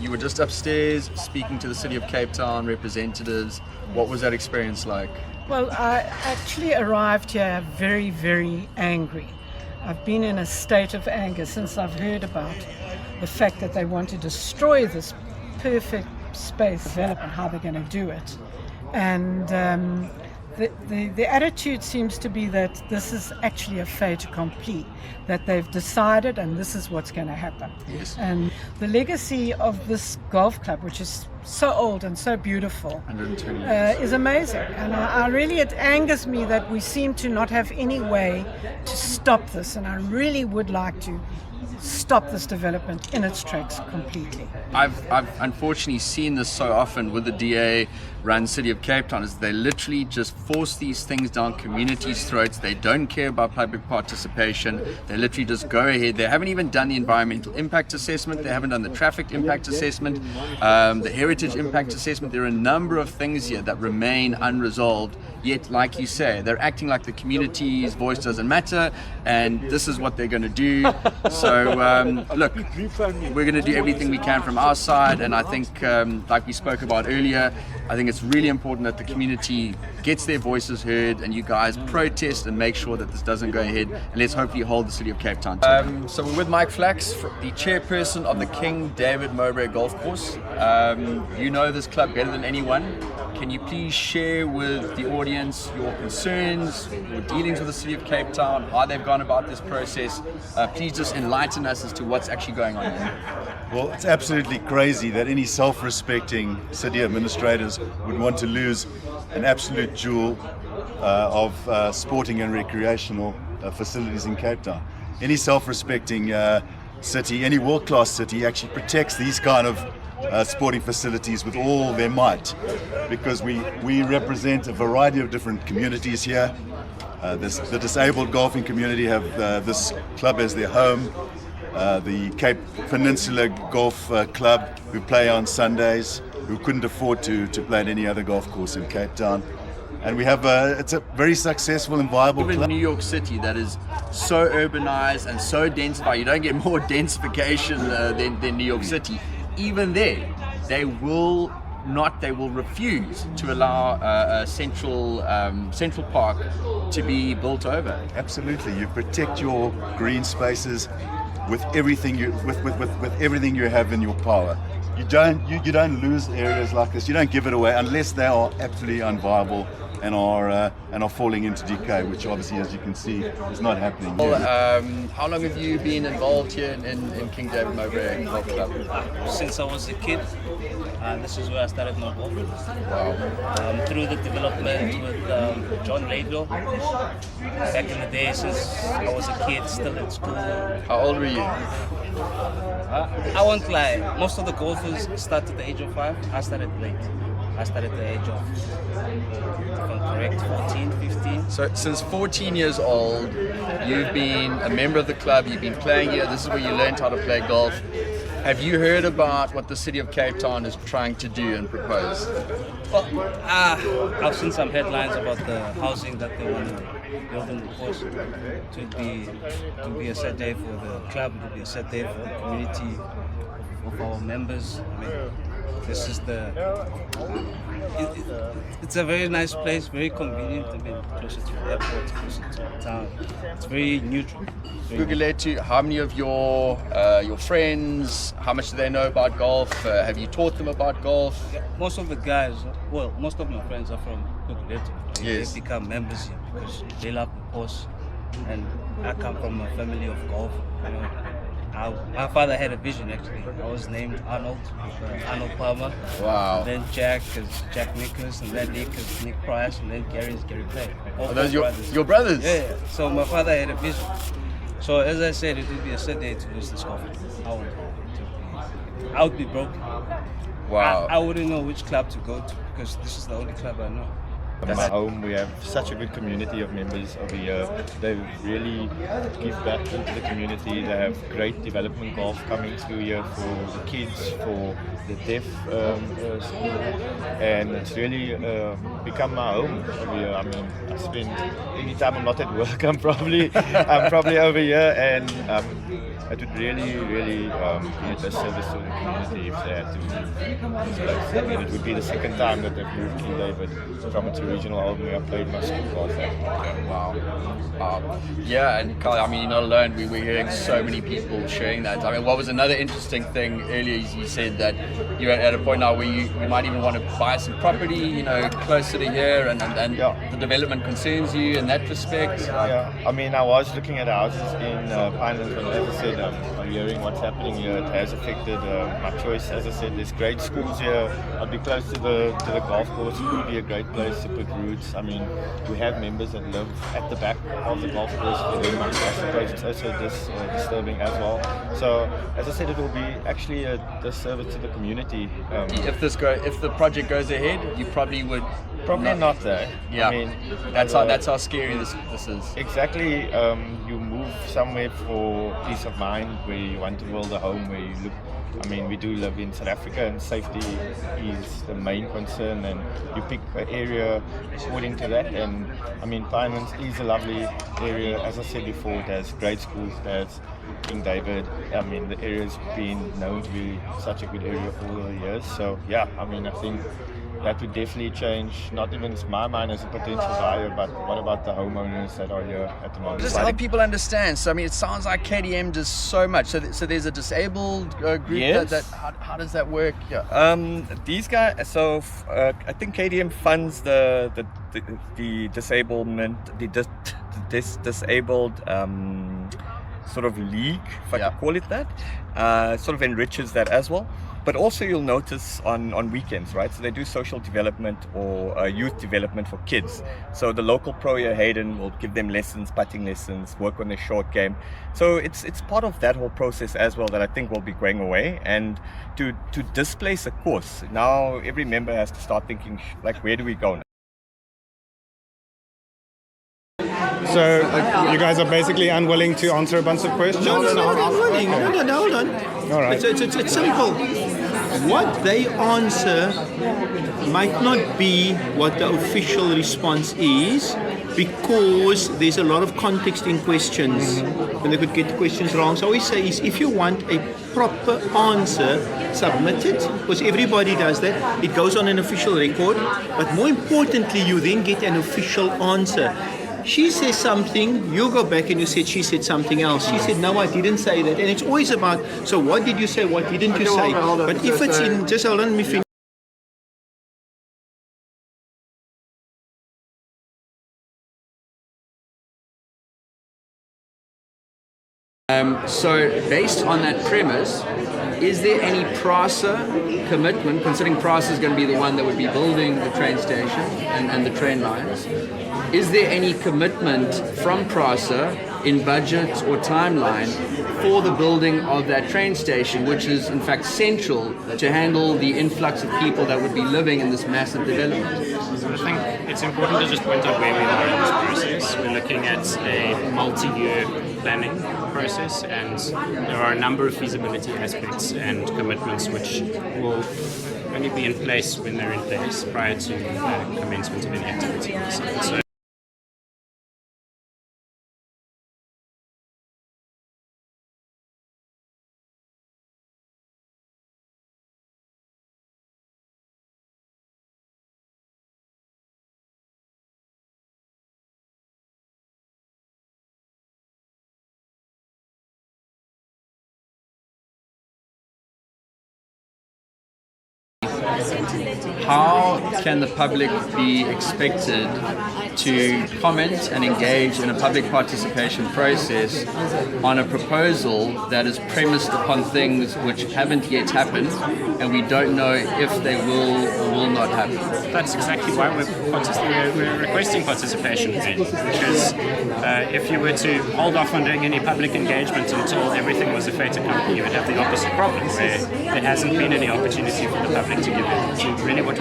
you were just upstairs speaking to the City of Cape Town representatives. What was that experience like? Well, I actually arrived here very, very angry. I've been in a state of anger since I've heard about the fact that they want to destroy this perfect space development, how they're going to do it. And the attitude seems to be that this is actually a fait accompli, that they've decided and this is what's going to happen. Yes. And the legacy of this golf club, which is so old and so beautiful, 120 years. is amazing. And I really, it angers me that we seem to not have any way to stop this, and I really would like to stop this development in its tracks completely. I've unfortunately seen this so often with the DA run City of Cape Town, is they literally just force these things down communities' throats. They don't care about public participation. They literally just go ahead. They haven't even done the environmental impact assessment. They haven't done the traffic impact assessment, the heritage impact assessment. There are a number of things here that remain unresolved. Yet, like you say, they're acting like the community's voice doesn't matter, and this is what they're going to do. So, look, we're going to do everything we can from our side, and I think, like we spoke about earlier, I think it's really important that the community gets their voices heard, and you guys protest and make sure that this doesn't go ahead, and let's hopefully hold the City of Cape Town. So we're with Mike Flax, the chairperson of the King David Mowbray Golf Course. You know this club better than anyone. Can you please share with the audience your concerns, your dealings with the City of Cape Town, how they've gone about this process? Please just enlighten us as to what's actually going on here. Well, it's absolutely crazy that any self-respecting city administrators would want to lose an absolute jewel of sporting and recreational facilities in Cape Town. Any self-respecting city, any world-class city actually protects these kind of sporting facilities with all their might, because we represent a variety of different communities here. The disabled golfing community have this club as their home. The Cape Peninsula Golf Club, who play on Sundays, who couldn't afford to play at any other golf course in Cape Town. And we have it's a very successful and viable Even club. New York City, that is so urbanized and so densified, you don't get more densification than New York City. Even there, they will refuse to allow a central park to be built over. Absolutely, you protect your green spaces with everything with everything you have in your power. You don't lose areas like this. You don't give it away unless they are absolutely unviable and are falling into decay, which obviously, as you can see, is not happening. Well, how long have you been involved here in King David Mowbray Golf Club? Since I was a kid, this is where I started my golf. Wow. Through the development with John Laidlaw, back in the day, since I was a kid, still at school. How old were you? I won't lie, most of the golfers start at the age of 5. I started late. I started at the age of, if I'm correct, 14, 15. So since 14 years old, you've been a member of the club, you've been playing here, this is where you learned how to play golf. Have you heard about what the City of Cape Town is trying to do and propose? Well, I've seen some headlines about the housing that they want to build in the course. To be a sad day for the club, it will be a sad day for the community, of our members. I mean, this is it's a very nice place, very convenient. I mean, closer to the airport, closer to the town. It's very neutral. Guguletu, how many of your friends, how much do they know about golf? Have you taught them about golf? Most of the guys, well, most of my friends are from Guguletu. Yes. They become members here because they love the course, and I come from a family of golf. You know, my father had a vision actually. I was named Arnold, Arnold Palmer. Wow. And then Jack is Jack Nicholas, and then Nick is Nick Price, and then Gary is Gary Clay. Are those your brothers? Yeah. So my father had a vision. So as I said, it would be a sad day to lose this golf. I would be broken. Wow. I wouldn't know which club to go to because this is the only club I know. At my home, we have such a good community of members over here. They really give back into the community. They have great development golf coming through here for the kids, for the deaf school, and it's really become my home over here. I mean, I spend any time I'm not at work, I'm probably over here, and it would really, really be a disservice to the community if they had to move. So, I mean, it would be the second time that they've moved King David from its original home where I played my school golf at. Wow. Yeah, and Carl, I mean, you're not alone. We're hearing so many people sharing that. I mean, what was another interesting thing earlier is you said that you're at a point now where you might even want to buy some property, you know, closer to here, and the development concerns you in that respect. Yeah, I mean, I was looking at houses in Pinelands, but as I said, I'm hearing what's happening here. It has affected my choice. As I said, there's great schools here. I'll be close to the golf course. It would be a great place to put roots. I mean, we have members that live at the back of the golf course. For them, I suppose it's also disturbing as well. So, as I said, it will be actually a disservice to the community. If the project goes ahead, you probably would. Probably not though. Yeah, I mean, that's how scary this is. Exactly. You move somewhere for peace of mind, where you want to build a home, where you look. I mean, we do live in South Africa, and safety is the main concern. And you pick an area according to that. And I mean, Pinelands is a lovely area. As I said before, it has great schools. It has King David. I mean, the area's been known to be such a good area for all the years. So yeah, I mean, I think that would definitely change not even my mind as a potential buyer, but what about the homeowners that are here at the moment? Just help people understand. So I mean, it sounds like KDM does so much. So there's a disabled group. Yes. How does that work? Yeah. These guys. So I think KDM funds the disablement, disabled sort of league, if I could call it that. Sort of enriches that as well. But also you'll notice on weekends, right? So they do social development or youth development for kids. So the local pro here, Hayden, will give them lessons, putting lessons, work on their short game. So it's part of that whole process as well that I think will be going away. And to displace a course, now every member has to start thinking, like, where do we go now? So you guys are basically unwilling to answer a bunch of questions? No, hold on. All right. It's simple. What they answer might not be what the official response is, because there's a lot of context in questions, and they could get the questions wrong. So I always say is, if you want a proper answer, submit it, because everybody does that. It goes on an official record, but more importantly, you then get an official answer. She says something, you go back and you said she said something else. She said, no, I didn't say that. And it's always about, so what did you say, what didn't you say? Hold on. But if it's in, just hold on, let me finish. So based on that premise, is there any PRASA commitment, considering PRASA is going to be the one that would be building the train station and the train lines, is there any commitment from PRASA in budget or timeline for the building of that train station, which is in fact central to handle the influx of people that would be living in this massive development? I think it's important to just point out where we are in this process. We're looking at a multi-year planning process, and there are a number of feasibility aspects and commitments which will only be in place when they're in place prior to commencement of any activity on the site. So how can the public be expected to comment and engage in a public participation process on a proposal that is premised upon things which haven't yet happened and we don't know if they will or will not happen? that's exactly why we're requesting participation then, because if you were to hold off on doing any public engagement until everything was a fait accompli, you would have the opposite problem, where there hasn't been any opportunity for the public to give in. So really what